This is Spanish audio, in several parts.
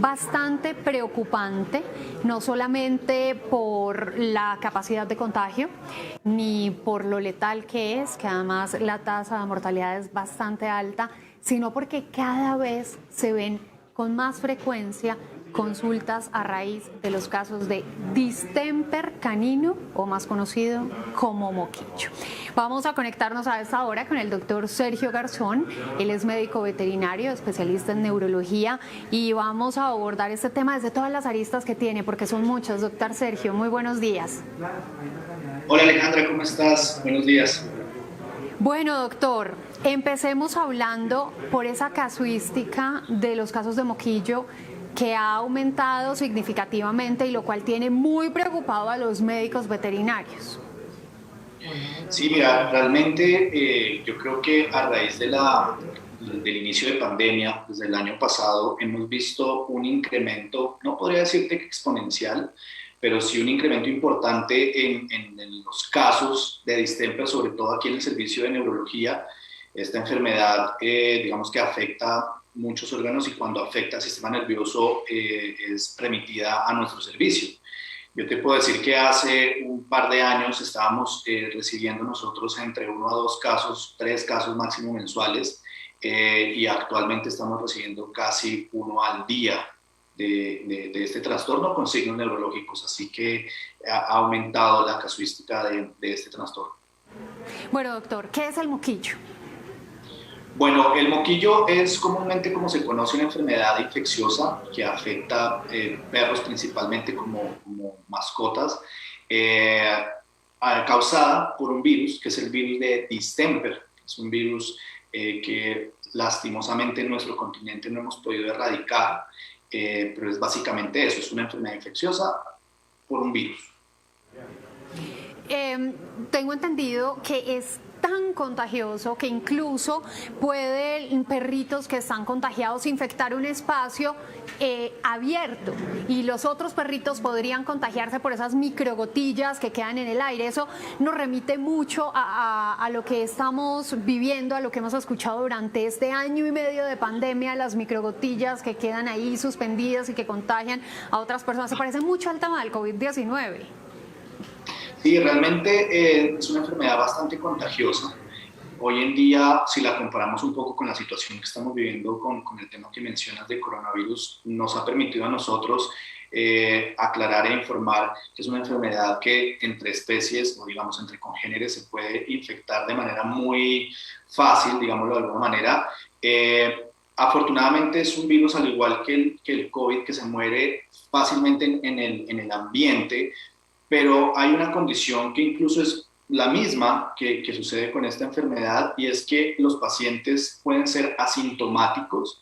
bastante preocupante, no solamente por la capacidad de contagio, ni por lo letal que es, que además la tasa de mortalidad es bastante alta, sino porque cada vez se ven con más frecuencia consultas a raíz de los casos de distemper canino, o más conocido como moquillo. Vamos a conectarnos a esta hora con el doctor Sergio Garzón. Él es médico veterinario, especialista en neurología, y vamos a abordar este tema desde todas las aristas que tiene, porque son muchas. Doctor Sergio, muy buenos días. Hola Alejandra, ¿cómo estás? Buenos días. Bueno, doctor, empecemos hablando por esa casuística de los casos de moquillo que ha aumentado significativamente y lo cual tiene muy preocupado a los médicos veterinarios. Sí, mira, realmente yo creo que a raíz del inicio de pandemia, desde el año pasado, hemos visto un incremento, no podría decirte que exponencial, pero sí un incremento importante en los casos de distemper, sobre todo aquí en el servicio de neurología. Esta enfermedad, digamos que afecta muchos órganos y cuando afecta al sistema nervioso es remitida a nuestro servicio. Yo te puedo decir que hace un par de años estábamos recibiendo nosotros entre 1 a 2 casos, 3 casos máximo mensuales, y actualmente estamos recibiendo casi 1 al día de este trastorno con signos neurológicos, así que ha aumentado la casuística de este trastorno. Bueno, doctor, ¿qué es el moquillo? Bueno, el moquillo es comúnmente como se conoce una enfermedad infecciosa que afecta perros principalmente como mascotas, eh, causada por un virus que es el virus de distemper. Es un virus que lastimosamente en nuestro continente no hemos podido erradicar, pero es básicamente eso, es una enfermedad infecciosa por un virus. Tengo entendido que es tan contagioso que incluso pueden perritos que están contagiados infectar un espacio abierto y los otros perritos podrían contagiarse por esas microgotillas que quedan en el aire. Eso nos remite mucho a lo que estamos viviendo, a lo que hemos escuchado durante este año y medio de pandemia, las microgotillas que quedan ahí suspendidas y que contagian a otras personas. Se parece mucho al tema del COVID-19. Sí, realmente es una enfermedad bastante contagiosa. Hoy en día, si la comparamos un poco con la situación que estamos viviendo con el tema que mencionas de coronavirus, nos ha permitido a nosotros aclarar e informar que es una enfermedad que entre especies o digamos entre congéneres se puede infectar de manera muy fácil, digámoslo de alguna manera. Afortunadamente es un virus al igual que el COVID que se muere fácilmente en el ambiente, pero hay una condición que incluso es la misma que sucede con esta enfermedad y es que los pacientes pueden ser asintomáticos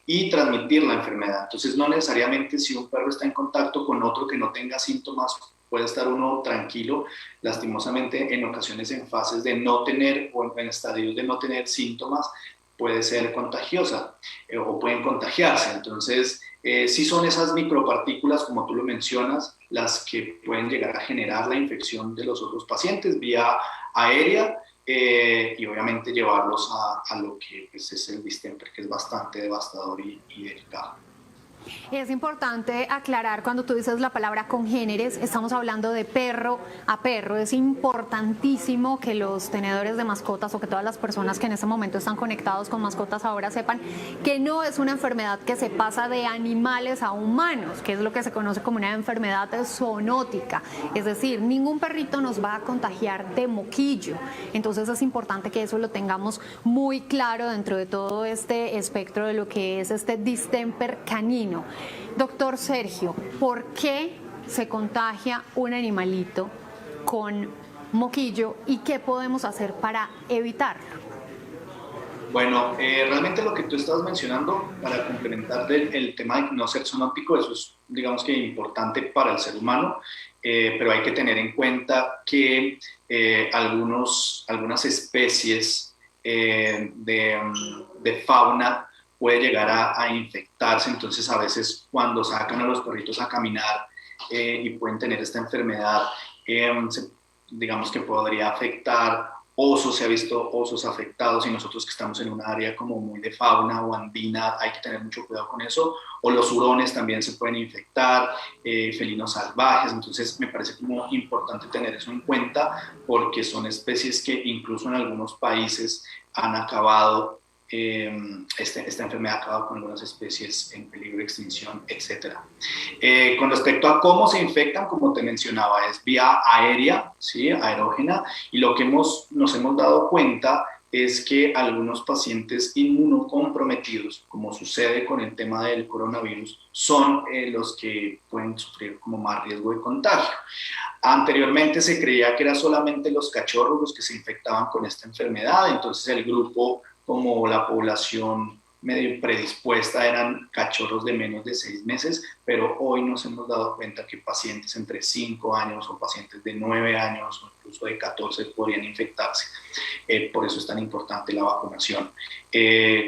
y transmitir la enfermedad. Entonces, no necesariamente si un perro está en contacto con otro que no tenga síntomas, puede estar uno tranquilo. Lastimosamente, en ocasiones en fases de no tener o en estadios de no tener síntomas, puede ser contagiosa o pueden contagiarse. Entonces, sí son esas micropartículas, como tú lo mencionas, las que pueden llegar a generar la infección de los otros pacientes vía aérea y obviamente llevarlos a lo que pues, es el distemper, que es bastante devastador y delicado. Es importante aclarar cuando tú dices la palabra congéneres, estamos hablando de perro a perro. Es importantísimo que los tenedores de mascotas o que todas las personas que en este momento están conectados con mascotas ahora sepan que no es una enfermedad que se pasa de animales a humanos, que es lo que se conoce como una enfermedad zoonótica. Es decir, ningún perrito nos va a contagiar de moquillo. Entonces es importante que eso lo tengamos muy claro dentro de todo este espectro de lo que es este distemper canino. Doctor Sergio, ¿por qué se contagia un animalito con moquillo y qué podemos hacer para evitarlo? Bueno, realmente lo que tú estabas mencionando, para complementar el tema de no ser zoonótico, eso es, digamos que importante para el ser humano, pero hay que tener en cuenta que algunas especies de fauna puede llegar a infectarse, entonces a veces cuando sacan a los perritos a caminar y pueden tener esta enfermedad, digamos que podría afectar osos, se ha visto osos afectados, y nosotros que estamos en un área como muy de fauna o andina hay que tener mucho cuidado con eso, o los hurones también se pueden infectar, felinos salvajes. Entonces me parece como importante tener eso en cuenta, porque son especies que incluso en algunos países han acabado, esta enfermedad ha acabado con algunas especies en peligro de extinción, etcétera. Con respecto a cómo se infectan, como te mencionaba, es vía aérea, ¿sí? Aerógena, y lo que nos hemos dado cuenta es que algunos pacientes inmunocomprometidos, como sucede con el tema del coronavirus, son los que pueden sufrir como más riesgo de contagio. Anteriormente se creía que era solamente los cachorros los que se infectaban con esta enfermedad, entonces el grupo, como la población medio predispuesta, eran cachorros de menos de 6 meses, pero hoy nos hemos dado cuenta que pacientes entre 5 años o pacientes de 9 años o incluso de 14 podrían infectarse. Por eso es tan importante la vacunación.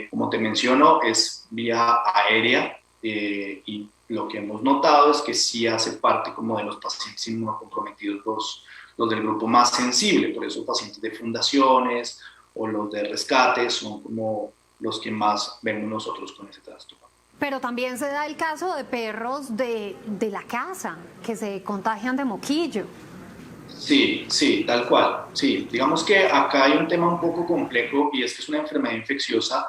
Como te menciono, es vía aérea, y lo que hemos notado es que sí hace parte como de los pacientes inmunocomprometidos los del grupo más sensible, por eso pacientes de fundaciones o los de rescate son como los que más vemos nosotros con ese trastorno. Pero también se da el caso de perros de la casa que se contagian de moquillo. Sí, sí, tal cual. Sí, digamos que acá hay un tema un poco complejo, y es que es una enfermedad infecciosa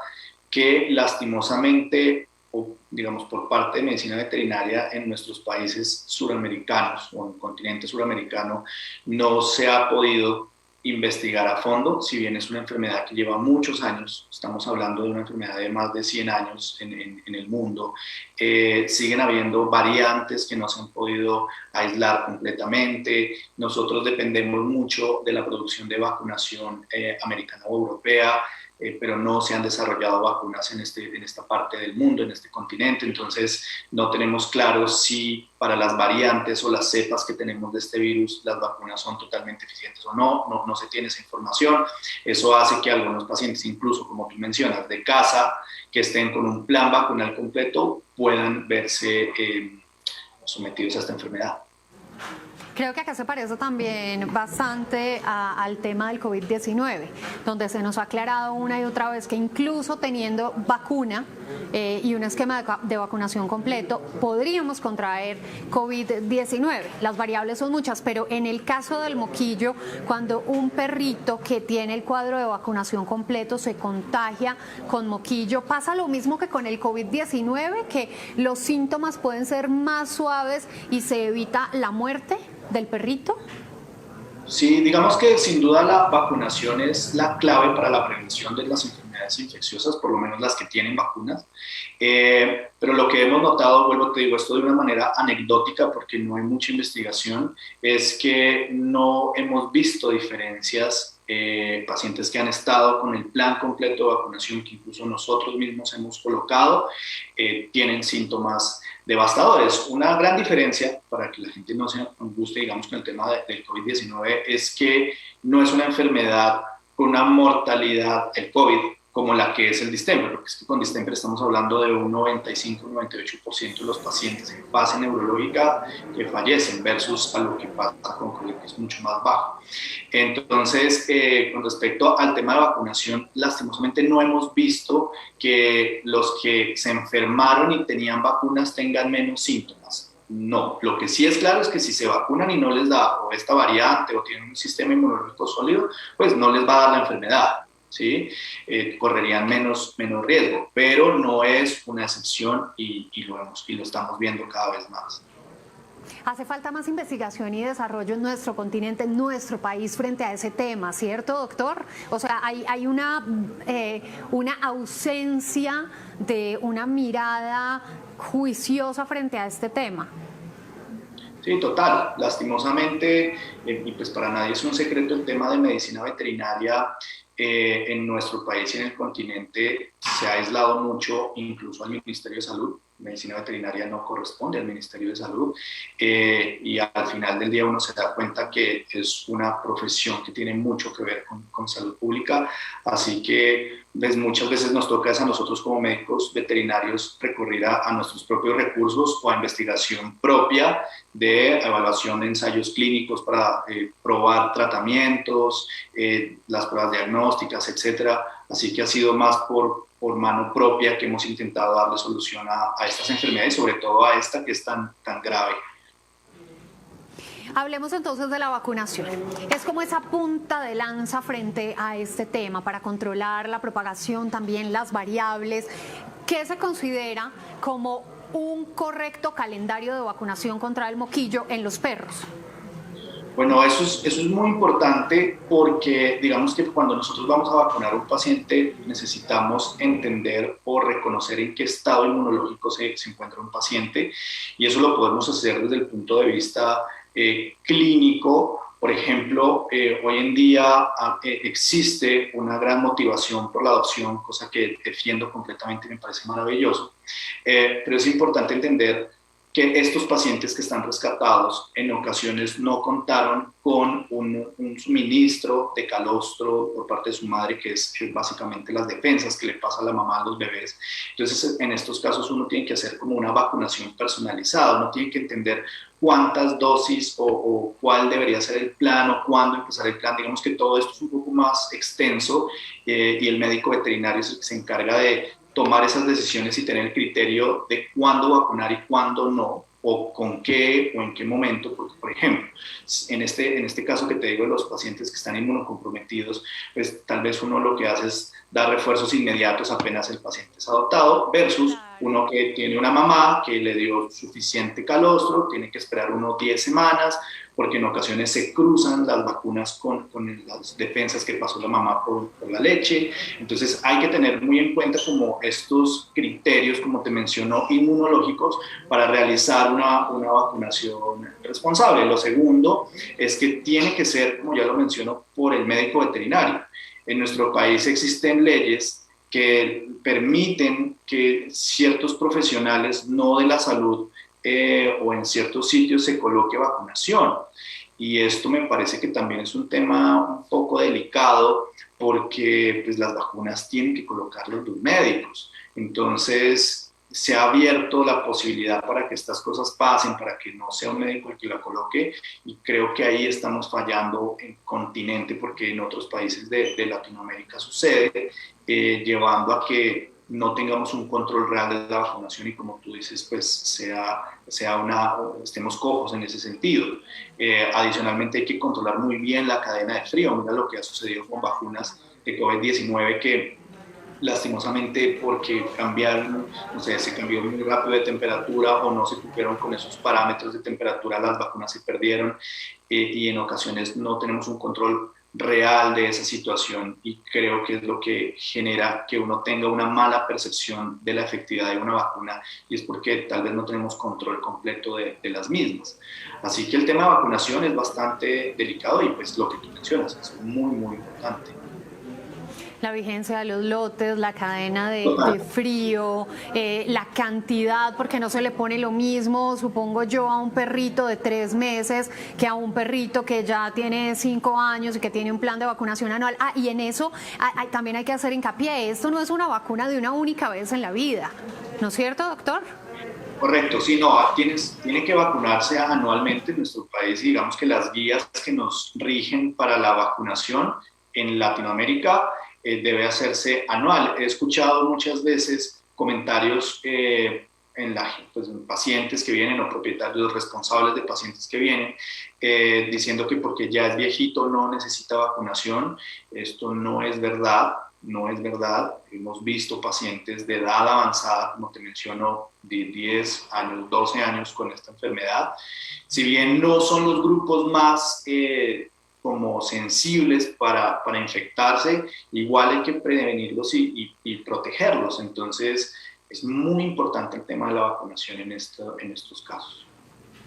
que lastimosamente, o digamos por parte de medicina veterinaria en nuestros países suramericanos o en el continente suramericano, no se ha podido investigar a fondo. Si bien es una enfermedad que lleva muchos años, estamos hablando de una enfermedad de más de 100 años en el mundo, siguen habiendo variantes que no se han podido aislar completamente. Nosotros dependemos mucho de la producción de vacunación americana o europea, pero no se han desarrollado vacunas en esta parte del mundo, en este continente. Entonces no tenemos claro si para las variantes o las cepas que tenemos de este virus las vacunas son totalmente eficientes o no se tiene esa información. Eso hace que algunos pacientes, incluso como tú mencionas, de casa, que estén con un plan vacunal completo, puedan verse sometidos a esta enfermedad. Creo que acá se parece también bastante al tema del COVID-19, donde se nos ha aclarado una y otra vez que incluso teniendo vacuna y un esquema de vacunación completo, podríamos contraer COVID-19. Las variables son muchas, pero en el caso del moquillo, cuando un perrito que tiene el cuadro de vacunación completo se contagia con moquillo, pasa lo mismo que con el COVID-19, que los síntomas pueden ser más suaves y se evita la muerte del perrito. Sí, digamos que sin duda la vacunación es la clave para la prevención de las enfermedades infecciosas, por lo menos las que tienen vacunas. Pero lo que hemos notado, vuelvo te digo esto de una manera anecdótica porque no hay mucha investigación, es que no hemos visto diferencias. Pacientes que han estado con el plan completo de vacunación, que incluso nosotros mismos hemos colocado, tienen síntomas devastadores. Una gran diferencia, para que la gente no se angustie, digamos, con el tema del COVID-19, es que no es una enfermedad con una mortalidad, el COVID, como la que es el distemper, porque es que con distemper estamos hablando de un 95-98% de los pacientes en fase neurológica que fallecen, versus a lo que pasa con COVID, que es mucho más bajo. Entonces, con respecto al tema de vacunación, lastimosamente no hemos visto que los que se enfermaron y tenían vacunas tengan menos síntomas. No, lo que sí es claro es que si se vacunan y no les da o esta variante o tienen un sistema inmunológico sólido, pues no les va a dar la enfermedad. ¿Sí? Correrían menos riesgo, pero no es una excepción y lo estamos viendo cada vez más. Hace falta más investigación y desarrollo en nuestro continente, en nuestro país frente a ese tema, ¿cierto, doctor? O sea, hay una ausencia de una mirada juiciosa frente a este tema. Sí, total. Lastimosamente, y pues para nadie es un secreto, el tema de medicina veterinaria en nuestro país y en el continente se ha aislado mucho, incluso al Ministerio de Salud. medicina veterinaria no corresponde al Ministerio de Salud, y al final del día uno se da cuenta que es una profesión que tiene mucho que ver con salud pública, así que pues, muchas veces nos toca a nosotros como médicos veterinarios recurrir a nuestros propios recursos o a investigación propia de evaluación de ensayos clínicos para probar tratamientos, las pruebas diagnósticas, etcétera. Así que ha sido más por mano propia que hemos intentado darle solución a estas enfermedades, sobre todo a esta que es tan grave. Hablemos entonces de la vacunación. Es como esa punta de lanza frente a este tema para controlar la propagación, también las variables. ¿Qué se considera como un correcto calendario de vacunación contra el moquillo en los perros? Bueno, eso es muy importante porque digamos que cuando nosotros vamos a vacunar a un paciente necesitamos entender o reconocer en qué estado inmunológico se encuentra un paciente, y eso lo podemos hacer desde el punto de vista clínico. Por ejemplo, hoy en día existe una gran motivación por la adopción, cosa que defiendo completamente y me parece maravilloso, pero es importante entender que estos pacientes que están rescatados en ocasiones no contaron con un suministro de calostro por parte de su madre, que es básicamente las defensas que le pasa a la mamá a los bebés. Entonces, en estos casos uno tiene que hacer como una vacunación personalizada, uno tiene que entender cuántas dosis o cuál debería ser el plan o cuándo empezar el plan. Digamos que todo esto es un poco más extenso, y el médico veterinario es el que se encarga de tomar esas decisiones y tener el criterio de cuándo vacunar y cuándo no, o con qué o en qué momento, porque por ejemplo, en este caso que te digo de los pacientes que están inmunocomprometidos, pues tal vez uno lo que hace es dar refuerzos inmediatos apenas el paciente es adoptado, versus uno que tiene una mamá que le dio suficiente calostro, tiene que esperar unos 10 semanas, porque en ocasiones se cruzan las vacunas con las defensas que pasó la mamá por la leche. Entonces hay que tener muy en cuenta como estos criterios, como te mencionó, inmunológicos para realizar una vacunación responsable. Lo segundo es que tiene que ser, como ya lo menciono, por el médico veterinario. En nuestro país existen leyes que permiten que ciertos profesionales no de la salud o en ciertos sitios se coloque vacunación. Y esto me parece que también es un tema un poco delicado porque pues, las vacunas tienen que colocarlos los médicos. Entonces se ha abierto la posibilidad para que estas cosas pasen, para que no sea un médico el que la coloque, y creo que ahí estamos fallando en continente porque en otros países de Latinoamérica sucede, llevando a que no tengamos un control real de la vacunación y, como tú dices, pues estemos cojos en ese sentido. Adicionalmente hay que controlar muy bien la cadena de frío. Mira lo que ha sucedido con vacunas de COVID-19 que lastimosamente porque cambiaron, no sé, se cambió muy rápido de temperatura o no se cumplieron con esos parámetros de temperatura, las vacunas se perdieron, y en ocasiones no tenemos un control real de esa situación, y creo que es lo que genera que uno tenga una mala percepción de la efectividad de una vacuna, y es porque tal vez no tenemos control completo de las mismas. Así que el tema de vacunación es bastante delicado y pues lo que tú mencionas es muy, muy importante. La vigencia de los lotes, la cadena de frío, la cantidad, porque no se le pone lo mismo, supongo yo, a un perrito de 3 meses que a un perrito que ya tiene 5 años y que tiene un plan de vacunación anual. Y en eso también hay que hacer hincapié. Esto no es una vacuna de una única vez en la vida, ¿no es cierto, doctor? Correcto, sí, no, tiene que vacunarse anualmente en nuestro país, y digamos que las guías que nos rigen para la vacunación en Latinoamérica debe hacerse anual. He escuchado muchas veces comentarios pues, en pacientes que vienen o propietarios responsables de pacientes que vienen diciendo que porque ya es viejito no necesita vacunación. Esto no es verdad. No es verdad. Hemos visto pacientes de edad avanzada, como te menciono, de 10 años, 12 años con esta enfermedad. Si bien no son los grupos más como sensibles para infectarse, igual hay que prevenirlos y protegerlos. Entonces, es muy importante el tema de la vacunación en estos casos.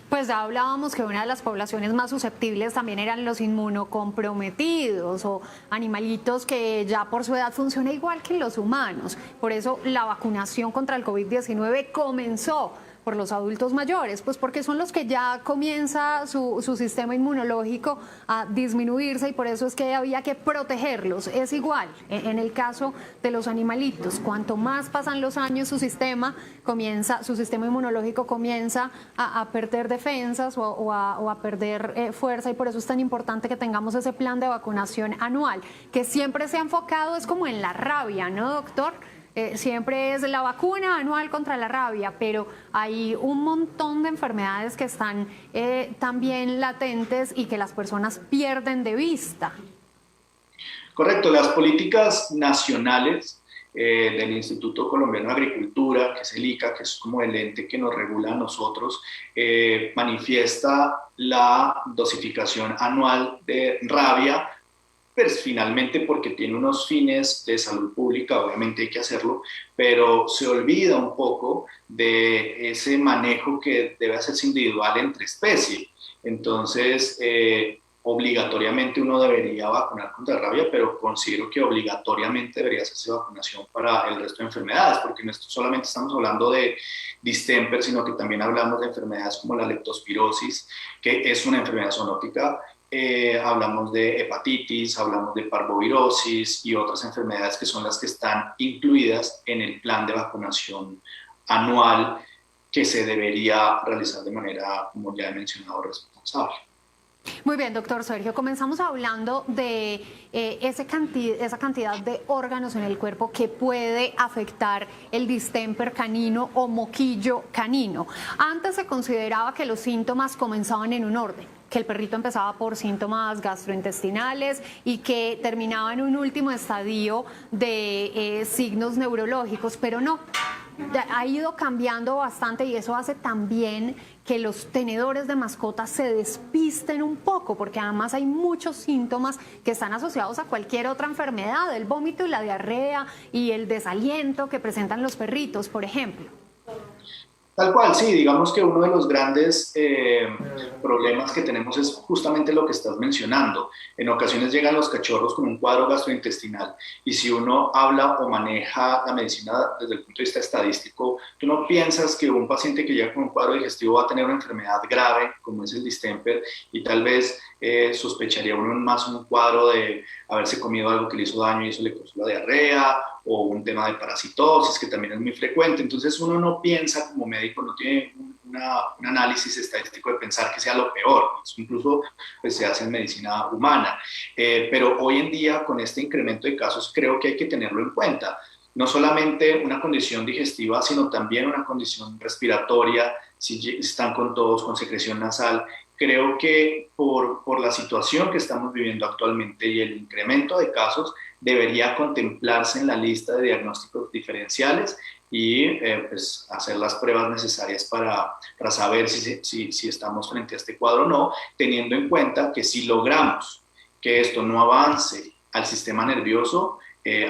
Pues ya hablábamos que una de las poblaciones más susceptibles también eran los inmunocomprometidos o animalitos que ya por su edad funciona igual que los humanos. Por eso la vacunación contra el COVID-19 comenzó por los adultos mayores, pues porque son los que ya comienza su sistema inmunológico a disminuirse y por eso es que había que protegerlos. Es igual en el caso de los animalitos, cuanto más pasan los años su sistema inmunológico comienza a perder defensas o a perder fuerza y por eso es tan importante que tengamos ese plan de vacunación anual, que siempre se ha enfocado, es como en la rabia, ¿no, doctor? Siempre es la vacuna anual contra la rabia, pero hay un montón de enfermedades que están también latentes y que las personas pierden de vista. Correcto, las políticas nacionales del Instituto Colombiano de Agricultura, que es el ICA, que es como el ente que nos regula a nosotros, manifiesta la dosificación anual de rabia, pues finalmente porque tiene unos fines de salud pública, obviamente hay que hacerlo, pero se olvida un poco de ese manejo que debe hacerse individual entre especies. Entonces, obligatoriamente uno debería vacunar contra rabia, pero considero que obligatoriamente debería hacerse vacunación para el resto de enfermedades, porque no solamente estamos hablando de distemper, sino que también hablamos de enfermedades como la leptospirosis, que es una enfermedad zoonótica. Hablamos de hepatitis, hablamos de parvovirosis y otras enfermedades que son las que están incluidas en el plan de vacunación anual que se debería realizar de manera, como ya he mencionado, responsable. Muy bien, doctor Sergio, comenzamos hablando de esa cantidad de órganos en el cuerpo que puede afectar el distemper canino o moquillo canino. Antes se consideraba que los síntomas comenzaban en un orden, que el perrito empezaba por síntomas gastrointestinales y que terminaba en un último estadio de signos neurológicos, pero no. Ha ido cambiando bastante y eso hace también que los tenedores de mascotas se despisten un poco, porque además hay muchos síntomas que están asociados a cualquier otra enfermedad, el vómito y la diarrea y el desaliento que presentan los perritos, por ejemplo. Tal cual, sí, digamos que uno de los grandes problemas que tenemos es justamente lo que estás mencionando. En ocasiones llegan los cachorros con un cuadro gastrointestinal y si uno habla o maneja la medicina desde el punto de vista estadístico, tú no piensas que un paciente que llega con un cuadro digestivo va a tener una enfermedad grave como es el distemper y tal vez sospecharía uno más un cuadro de haberse comido algo que le hizo daño y eso le causó la diarrea o un tema de parasitosis que también es muy frecuente. Entonces uno no piensa como médico, no tiene un análisis estadístico de pensar que sea lo peor. Eso incluso pues, se hace en medicina humana. Pero hoy en día con este incremento de casos creo que hay que tenerlo en cuenta. No solamente una condición digestiva, sino también una condición respiratoria, si están con tos, con secreción nasal. Creo que por la situación que estamos viviendo actualmente y el incremento de casos, debería contemplarse en la lista de diagnósticos diferenciales y pues hacer las pruebas necesarias para saber si estamos frente a este cuadro o no, teniendo en cuenta que si logramos que esto no avance al sistema nervioso,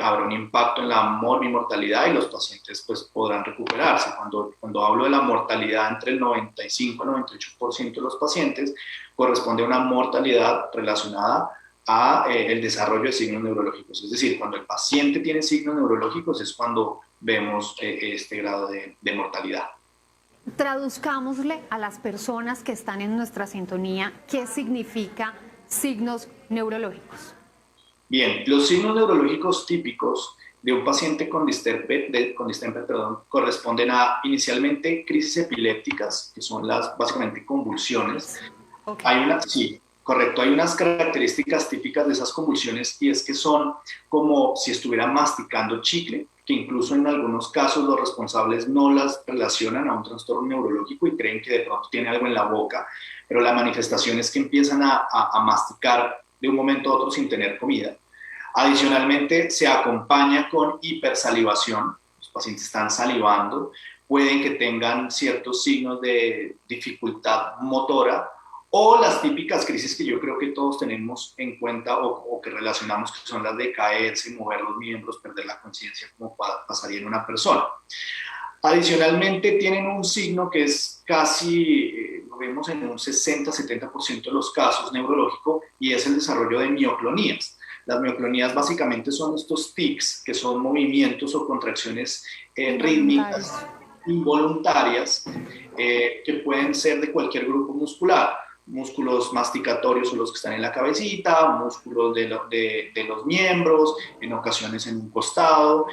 habrá un impacto en la morbimortalidad y los pacientes pues, podrán recuperarse. Cuando hablo de la mortalidad entre el 95 y el 98% de los pacientes, corresponde a una mortalidad relacionada a el desarrollo de signos neurológicos. Es decir, cuando el paciente tiene signos neurológicos es cuando vemos este grado de mortalidad. Traduzcámosle a las personas que están en nuestra sintonía qué significa signos neurológicos. Bien, los signos neurológicos típicos de un paciente con distemper, corresponden a inicialmente crisis epilépticas, que son básicamente convulsiones. Okay. Correcto, hay unas características típicas de esas convulsiones y es que son como si estuvieran masticando chicle, que incluso en algunos casos los responsables no las relacionan a un trastorno neurológico y creen que de pronto tiene algo en la boca, pero la manifestación es que empiezan a masticar de un momento a otro sin tener comida. Adicionalmente, se acompaña con hipersalivación, los pacientes están salivando, pueden que tengan ciertos signos de dificultad motora, o las típicas crisis que yo creo que todos tenemos en cuenta o que relacionamos, que son las de caerse, mover los miembros, perder la conciencia, como pasaría en una persona. Adicionalmente, tienen un signo que es casi, no lo vemos en un 60-70% de los casos neurológico, y es el desarrollo de mioclonías. Las mioclonías básicamente son estos tics, que son movimientos o contracciones rítmicas, involuntarias, que pueden ser de cualquier grupo muscular. Músculos masticatorios son los que están en la cabecita, músculos de los miembros, en ocasiones en un costado,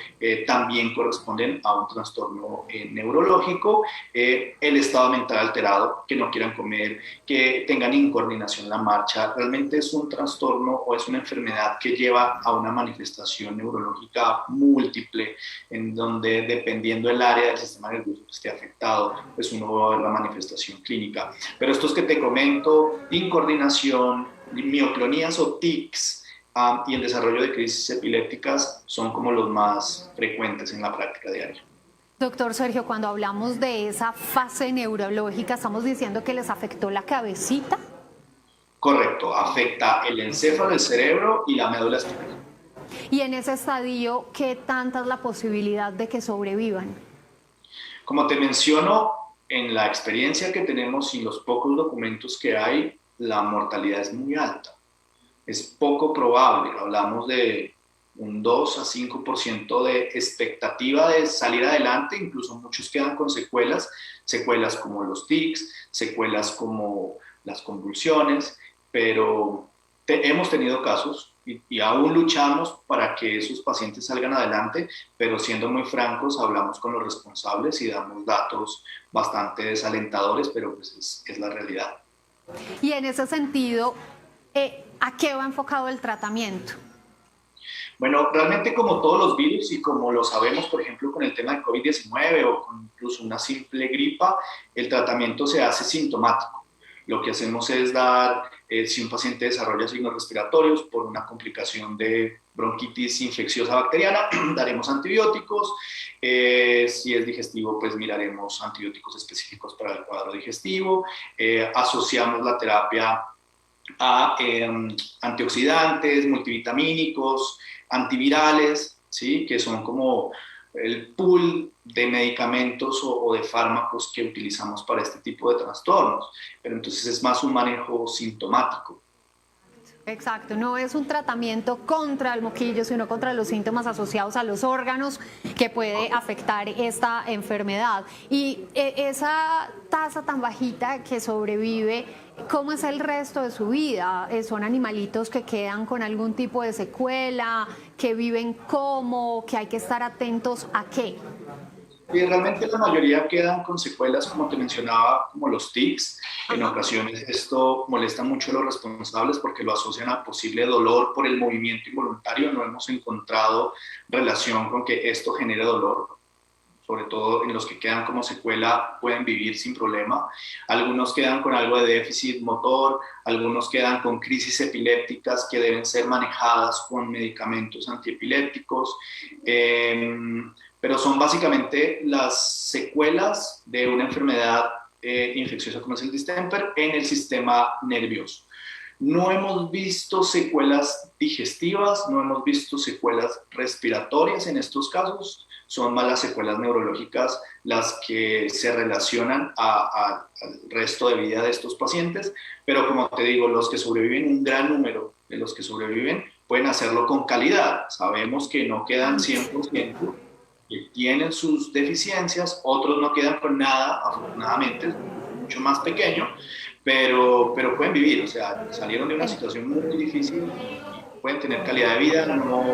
también corresponden a un trastorno neurológico, el estado mental alterado, que no quieran comer, que tengan incoordinación en la marcha. Realmente es un trastorno o es una enfermedad que lleva a una manifestación neurológica múltiple, en donde dependiendo del área del sistema nervioso que esté afectado, pues uno va a ver la manifestación clínica. Pero estos que te comento, incoordinación, mioclonías o tics, y el desarrollo de crisis epilépticas son como los más frecuentes en la práctica diaria. Doctor Sergio, cuando hablamos de esa fase neurológica, ¿estamos diciendo que les afectó la cabecita? Correcto, afecta el encéfalo, el cerebro y la médula espinal. Y en ese estadio, ¿qué tanta es la posibilidad de que sobrevivan? Como te menciono, en la experiencia que tenemos y los pocos documentos que hay, la mortalidad es muy alta. Es poco probable, hablamos de un 2 a 5% de expectativa de salir adelante, incluso muchos quedan con secuelas, secuelas como los tics, secuelas como las convulsiones, pero hemos tenido casos y aún luchamos para que esos pacientes salgan adelante, pero siendo muy francos, hablamos con los responsables y damos datos bastante desalentadores, pero pues es la realidad. Y en ese sentido, ¿a qué va enfocado el tratamiento? Bueno, realmente como todos los virus y como lo sabemos, por ejemplo, con el tema de COVID-19 o con incluso una simple gripa, el tratamiento se hace sintomático. Lo que hacemos es dar, si un paciente desarrolla signos respiratorios por una complicación de bronquitis infecciosa bacteriana, daremos antibióticos. Si es digestivo, pues miraremos antibióticos específicos para el cuadro digestivo. Asociamos la terapia a antioxidantes, multivitamínicos, antivirales, ¿sí? Que son como el pool de medicamentos o de fármacos que utilizamos para este tipo de trastornos, pero entonces es más un manejo sintomático. Exacto, no es un tratamiento contra el moquillo, sino contra los síntomas asociados a los órganos que puede afectar esta enfermedad. Y esa tasa tan bajita que sobrevive, ¿cómo es el resto de su vida? ¿Son animalitos que quedan con algún tipo de secuela, que viven cómo, que hay que estar atentos a qué? Y realmente la mayoría quedan con secuelas, como te mencionaba, como los tics. En ocasiones esto molesta mucho a los responsables porque lo asocian a posible dolor por el movimiento involuntario. No hemos encontrado relación con que esto genere dolor. Sobre todo en los que quedan como secuela pueden vivir sin problema. Algunos quedan con algo de déficit motor, algunos quedan con crisis epilépticas que deben ser manejadas con medicamentos antiepilépticos. Pero son básicamente las secuelas de una enfermedad infecciosa como es el distemper en el sistema nervioso. No hemos visto secuelas digestivas, no hemos visto secuelas respiratorias en estos casos, son más las secuelas neurológicas las que se relacionan al resto de vida de estos pacientes, pero como te digo, los que sobreviven, un gran número de los que sobreviven pueden hacerlo con calidad. Sabemos que no quedan 100%, que tienen sus deficiencias, otros no quedan con nada, afortunadamente, es mucho más pequeño, pero pueden vivir, o sea, salieron de una situación muy difícil y pueden tener calidad de vida, no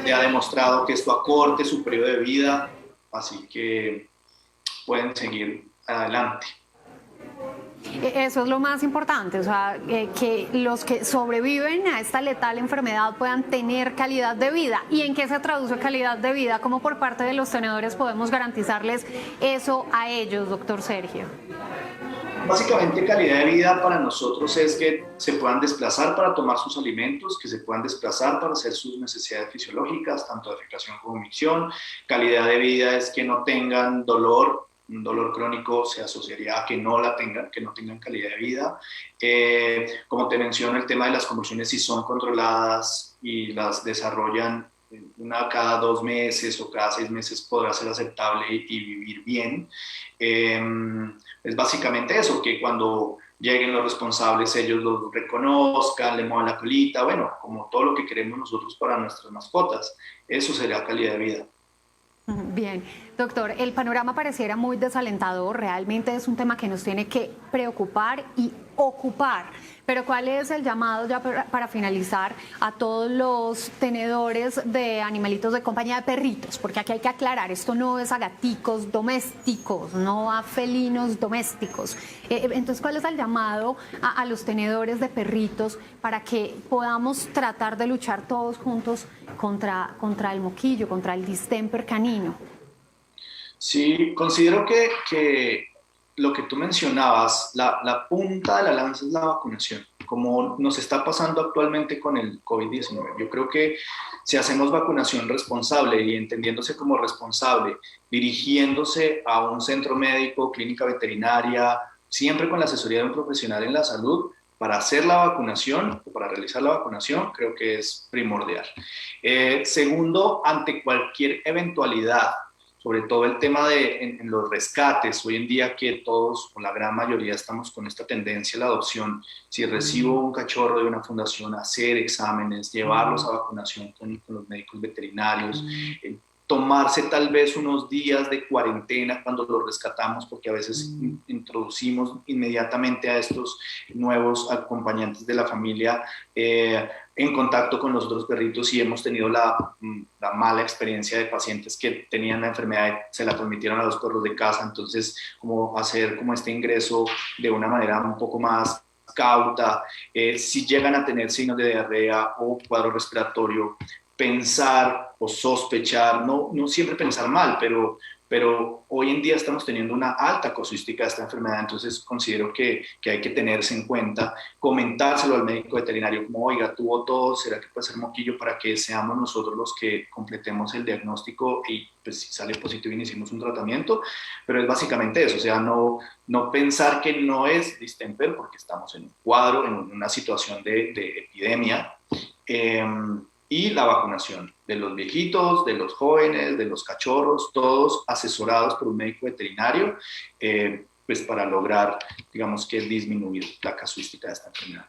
se ha demostrado que esto acorte su periodo de vida, así que pueden seguir adelante. Eso es lo más importante, o sea, que los que sobreviven a esta letal enfermedad puedan tener calidad de vida. ¿Y en qué se traduce calidad de vida? ¿Cómo por parte de los tenedores podemos garantizarles eso a ellos, doctor Sergio? Básicamente calidad de vida para nosotros es que se puedan desplazar para tomar sus alimentos, que se puedan desplazar para hacer sus necesidades fisiológicas, tanto de defecación como micción. Calidad de vida es que no tengan dolor. Un dolor crónico se asociaría a que no la tengan, que no tengan calidad de vida. Como te menciono, el tema de las convulsiones, si son controladas y las desarrollan una cada 2 meses o cada 6 meses podrá ser aceptable y vivir bien. Es básicamente eso, que cuando lleguen los responsables ellos los reconozcan, le muevan la colita, bueno, como todo lo que queremos nosotros para nuestras mascotas. Eso sería calidad de vida. Bien, doctor, el panorama pareciera muy desalentador, realmente es un tema que nos tiene que preocupar y ocupar, pero ¿cuál es el llamado ya para finalizar a todos los tenedores de animalitos de compañía, de perritos? Porque aquí hay que aclarar, esto no es a gaticos domésticos, no a felinos domésticos. Entonces, ¿cuál es el llamado a los tenedores de perritos para que podamos tratar de luchar todos juntos contra el moquillo, contra el distemper canino? Sí, considero que lo que tú mencionabas, la punta de la lanza es la vacunación, como nos está pasando actualmente con el COVID-19. Yo creo que si hacemos vacunación responsable y entendiéndose como responsable, dirigiéndose a un centro médico, clínica veterinaria, siempre con la asesoría de un profesional en la salud, para hacer la vacunación o para realizar la vacunación, creo que es primordial. Segundo, ante cualquier eventualidad, sobre todo el tema de en los rescates, hoy en día que todos o la gran mayoría estamos con esta tendencia a la adopción, si recibo un cachorro de una fundación, hacer exámenes, llevarlos a vacunación con los médicos veterinarios, tomarse tal vez unos días de cuarentena cuando los rescatamos, porque a veces introducimos inmediatamente a estos nuevos acompañantes de la familia en contacto con los otros perritos, y hemos tenido la mala experiencia de pacientes que tenían la enfermedad y se la transmitieron a los perros de casa. Entonces, como hacer como este ingreso de una manera un poco más cauta, si llegan a tener signos de diarrea o cuadro respiratorio, pensar o sospechar, no siempre pensar mal, pero hoy en día estamos teniendo una alta casuística de esta enfermedad, entonces considero que hay que tenerse en cuenta, comentárselo al médico veterinario, como, oiga, tuvo tos, ¿será que puede ser moquillo? Para que seamos nosotros los que completemos el diagnóstico y pues si sale positivo iniciemos un tratamiento, pero es básicamente eso, o sea, no pensar que no es distemper porque estamos en un cuadro, en una situación de epidemia, y la vacunación de los viejitos, de los jóvenes, de los cachorros, todos asesorados por un médico veterinario, pues para lograr, digamos, que disminuir la casuística de esta enfermedad.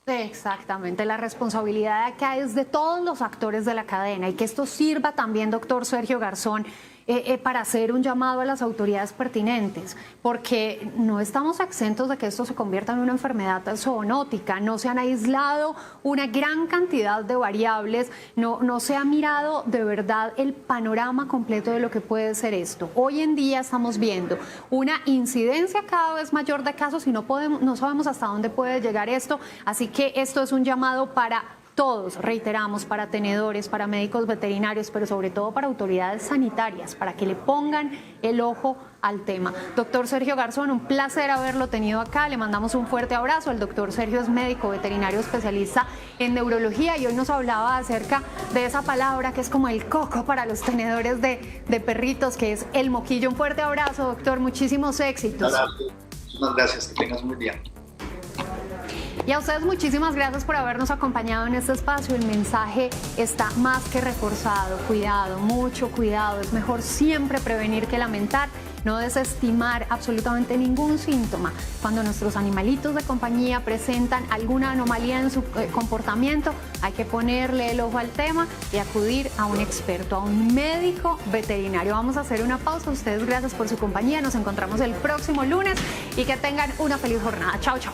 Exactamente, la responsabilidad acá es de todos los actores de la cadena y que esto sirva también, doctor Sergio Garzón, para hacer un llamado a las autoridades pertinentes, porque no estamos exentos de que esto se convierta en una enfermedad zoonótica, no se han aislado una gran cantidad de variables, no se ha mirado de verdad el panorama completo de lo que puede ser esto. Hoy en día estamos viendo una incidencia cada vez mayor de casos y no sabemos hasta dónde puede llegar esto, así que esto es un llamado para todos, reiteramos, para tenedores, para médicos veterinarios, pero sobre todo para autoridades sanitarias, para que le pongan el ojo al tema. Doctor Sergio Garzón, un placer haberlo tenido acá, le mandamos un fuerte abrazo. El doctor Sergio es médico veterinario especialista en neurología y hoy nos hablaba acerca de esa palabra que es como el coco para los tenedores de perritos, que es el moquillo. Un fuerte abrazo, doctor, muchísimos éxitos. Muchas gracias, que tengas un buen día. Y a ustedes muchísimas gracias por habernos acompañado en este espacio. El mensaje está más que reforzado. Cuidado, mucho cuidado. Es mejor siempre prevenir que lamentar. No desestimar absolutamente ningún síntoma. Cuando nuestros animalitos de compañía presentan alguna anomalía en su comportamiento, hay que ponerle el ojo al tema y acudir a un experto, a un médico veterinario. Vamos a hacer una pausa. Ustedes gracias por su compañía. Nos encontramos el próximo lunes y que tengan una feliz jornada. Chao, chao.